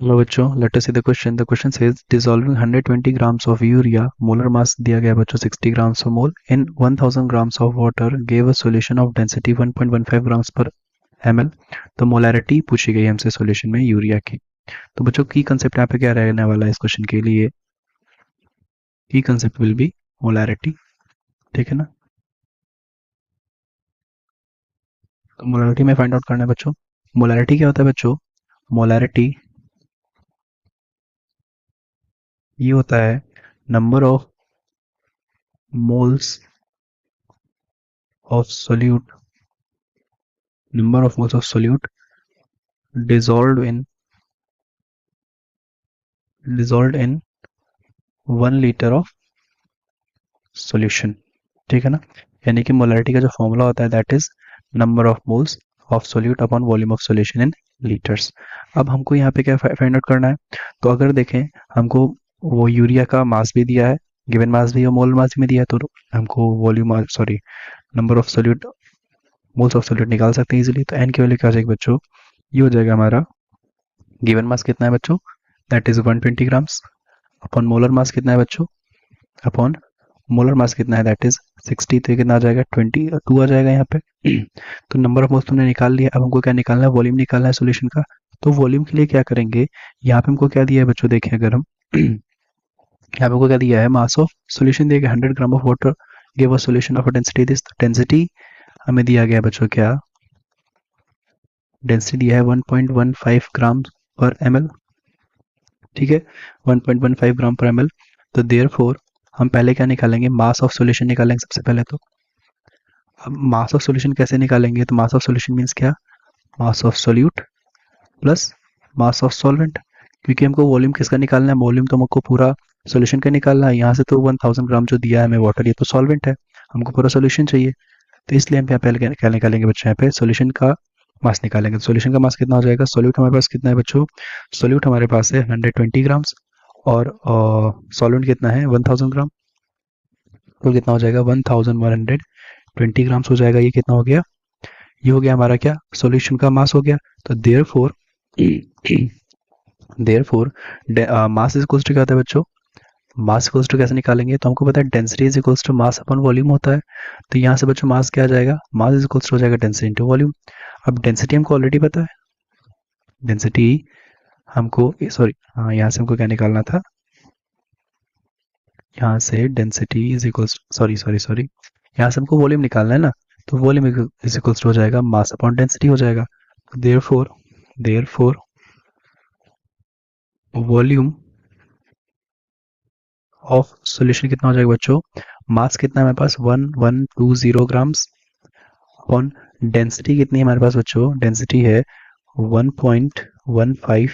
Hello बच्चों, let us see the question. The question says dissolving 120 grams of urea, molar mass दिया गया बच्चों 60 grams पर मोल, इन 1000 grams of water give a solution of density 1.15 grams पर ml। तो molarity पूछी गई हमसे सॉल्यूशन में यूरिया की। तो बच्चों की कंसेप्ट यहाँ पे क्या रहने वाला है इस क्वेश्चन के लिए? की कंसेप्ट विल बी मोलैरिटी। ठीक है ना? तो मोलैरिटी में फाइंड आउट करना है बच्चों। मोलैरिटी क्या होता है बच्चों? मोलैरिटी ये होता है number of moles of solute, number of moles of solute dissolved in dissolved in 1 litre of solution. ठीक है ना? यानी कि मोलैरिटी का जो फॉर्मूला होता है that is number of moles of solute upon volume of solution in litres. अब हमको यहाँ पे क्या फाइंड आउट करना है? तो अगर देखें, हमको वो यूरिया का मास भी दिया है, गिवन मास भी और मोल मास भी दिया है, तो हमको volume sorry number of solute moles of solute निकाल सकते हैं इजीली। तो एन की वैल्यू क्या हो जाएगी बच्चों? ये हो जाएगा हमारा गिवन मास कितना है बच्चों? That is 120 grams upon molar mass कितना है बच्चों? अपॉन मोलर मास कितना है दैट इज 60। तो ये कितना आ जाएगा? 22 आ जाएगा यहाँ पे। तो नंबर ऑफ मोल्स तुमने निकाल लिया। अब हमको क्या निकालना है? वॉल्यूम निकालना है सॉल्यूशन का। तो वॉल्यूम के लिए क्या करेंगे? यहाँ पे हमको क्या दिया है बच्चों? देखें अगर हम यहाँ पे हमको क्या दिया है? मास ऑफ सॉल्यूशन दिया गया 100 gram of water give a solution of density this. Density हमें दिया गया बच्चों क्या? डेंसिटी दिया है 1.15 ग्राम पर ml। ठीक है, 1.15 ग्राम पर ml। तो देयरफॉर हम पहले क्या निकालेंगे? मास ऑफ सॉल्यूशन निकालेंगे सबसे पहले। तो अब मास ऑफ सॉल्यूशन कैसे निकालेंगे? तो मास ऑफ सॉल्यूशन मीन्स क्या? Mass of solute plus mass of solvent. क्योंकि हमको वॉल्यूम किसका निकालना है? वॉल्यूम तो हमको पूरा सॉल्यूशन का निकालना है। यहाँ से तो 1000 ग्राम जो दिया है हमें वाटर, ये तो सॉल्वेंट है, हमको पूरा सॉल्यूशन चाहिए। तो इसलिए हम यहाँ पहले क्या निकालेंगे बच्चों? यहाँ पे सॉल्यूशन का मास निकालेंगे। तो सॉल्यूशन का मास कितना हो जाएगा? सोल्यूट हमारे पास कितना है बच्चों? सोल्यूट हमारे पास है 120 ग्राम्स और सॉल्वेंट कितना है? 1000 ग्राम। तो कितना हो जाएगा? 1120 ग्राम्स हो जाएगा। ये कितना हो गया? ये हो गया हमारा क्या? सॉल्यूशन का मास हो गया। तो therefore therefore mass is equals to क्या होता है बच्चों? मास इक्वल्स टू कैसे निकालेंगे? तो हमको पता है density is equals to mass upon volume होता है। तो यहाँ से बच्चों मास क्या आ जाएगा? मास इज इक्वल्स टू हो जाएगा डेंसिटी इंटू वॉल्यूम। अब डेंसिटी हमको ऑलरेडी पता है। डेंसिटी हमको सॉरी, हाँ यहाँ से हमको क्या निकालना था? यहाँ से density is equals sorry sorry sorry यहाँ से हमको वॉल्यूम निकालना है ना। तो वॉल्यूम इज इक्वल्स टू हो जाएगा मास अपॉन डेंसिटी हो जाएगा। देयरफॉर वॉल्यूम ऑफ सॉल्यूशन कितना हो जाएगा बच्चों? मास कितना है हमारे पास? 1120 ग्राम्स अपॉन डेंसिटी कितनी है हमारे पास बच्चों? डेंसिटी है 1.15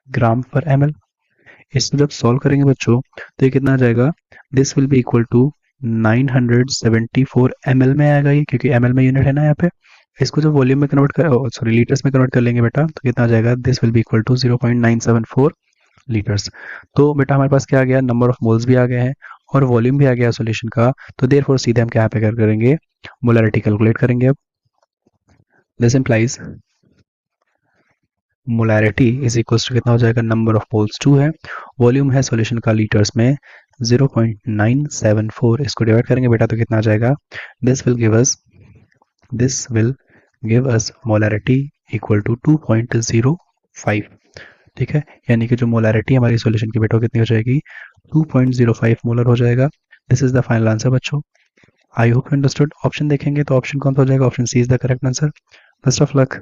ग्राम पर ml। इसको जब सॉल्व करेंगे बच्चों तो ये कितना आ जाएगा? This will be equal to 974 ml में आएगा ये, क्योंकि ml में यूनिट है ना यहाँ पे। इसको जब वॉल्यूम में कन्वर्ट कर सॉरी लीटर्स में कन्वर्ट कर लेंगे बेटा, तो कितना आ जाएगा? This will be equal to 0.974 litres. तो बेटा हमारे पास क्या आ गया? नंबर ऑफ मोल्स भी आ गए हैं और वॉल्यूम भी आ गया सॉल्यूशन का। तो देयरफॉर सीधे हम क्या पे कर करेंगे? मोलैरिटी कैलकुलेट करेंगे। अब this implies molarity is equals to कितना हो जाएगा? नंबर ऑफ मोल्स 2 है, वॉल्यूम है सॉल्यूशन का लीटर्स में 0.974। इसको डिवाइड करेंगे बेटा तो कितना आ जाएगा? This will give us this will give us molarity equal to 2.05। ठीक है, यानी कि जो मोलैरिटी हमारी सॉल्यूशन की बेटा कितनी हो जाएगी? 2.05 मोलर हो जाएगा। This is the final answer बच्चों। I hope you understood. Option देखेंगे तो ऑप्शन कौन सा हो जाएगा? Option C is the correct answer. Best of luck.